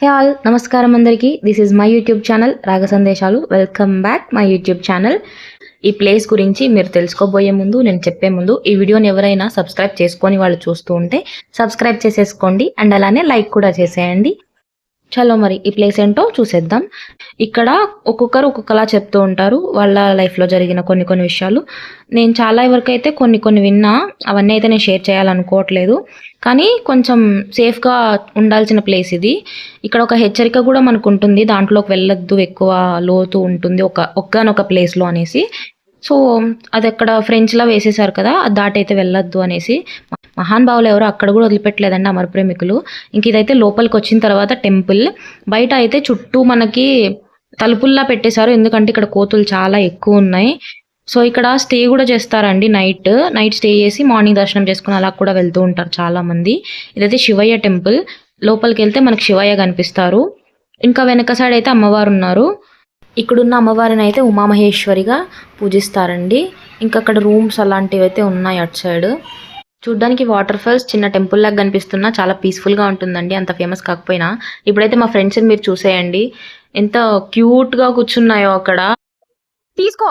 Hey all నమస్కారం అందరికీ. This is my YouTube channel రాగ సందేశాలు. Welcome back my YouTube channel. ఈ ప్లేస్ గురించి మీరు తెలుసుకోబోయే ముందు, నేను చెప్పే ముందు ఈ వీడియోని ఎవరైనా సబ్స్క్రైబ్ చేసుకొని వాళ్ళు చూస్తూ ఉంటే సబ్స్క్రైబ్ చేసేసుకోండి అండ్ అలానే లైక్ కూడా చేసేయండి. చలో మరి ఈ ప్లేస్ ఏంటో చూసేద్దాం. ఇక్కడ ఒక్కొక్కరు ఒక్కొక్కలా చెప్తూ ఉంటారు వాళ్ళ లైఫ్లో జరిగిన కొన్ని విషయాలు. నేను చాలా వరకు అయితే కొన్ని విన్నా, అవన్నీ అయితే నేను షేర్ చేయాలనుకోవట్లేదు. కానీ కొంచెం సేఫ్గా ఉండాల్సిన ప్లేస్ ఇది. ఇక్కడ ఒక హెచ్చరిక కూడా మనకు ఉంటుంది, దాంట్లోకి వెళ్ళొద్దు, ఎక్కువ లోతు ఉంటుంది ఒక్కనొక ప్లేస్లో అనేసి. సో అది అక్కడ ఫ్రెంచ్లా వేసేసారు కదా, అది దాటైతే వెళ్ళొద్దు అనేసి. మహాన్ భావులు ఎవరు అక్కడ కూడా వదిలిపెట్టలేదండి, అమర ప్రేమికులు. ఇంక ఇదైతే లోపలికి వచ్చిన తర్వాత టెంపుల్. బయట అయితే చుట్టూ మనకి తలుపుల్లా పెట్టేశారు, ఎందుకంటే ఇక్కడ కోతులు చాలా ఎక్కువ ఉన్నాయి. సో ఇక్కడ స్టే కూడా చేస్తారండి, నైట్ స్టే చేసి మార్నింగ్ దర్శనం చేసుకుని అలా కూడా వెళ్తూ ఉంటారు చాలా మంది. ఇదైతే శివయ్య టెంపుల్. లోపలికి వెళ్తే మనకి శివయ్య కనిపిస్తారు. ఇంకా వెనక సైడ్ అయితే అమ్మవారు ఉన్నారు. ఇక్కడున్న అమ్మవారిని అయితే ఉమామహేశ్వరిగా పూజిస్తారండి. ఇంకా అక్కడ రూమ్స్ అలాంటివి అయితే ఉన్నాయి అటు సైడ్. చూడ్డానికి వాటర్ ఫాల్స్ చిన్న టెంపుల్ లాగా కనిపిస్తున్నా చాలా పీస్ఫుల్గా ఉంటుందండి, అంత ఫేమస్ కాకపోయినా. ఇప్పుడైతే మా ఫ్రెండ్స్ని మీరు చూసేయండి, ఎంత క్యూట్గా కూర్చున్నాయో అక్కడ. తీసుకో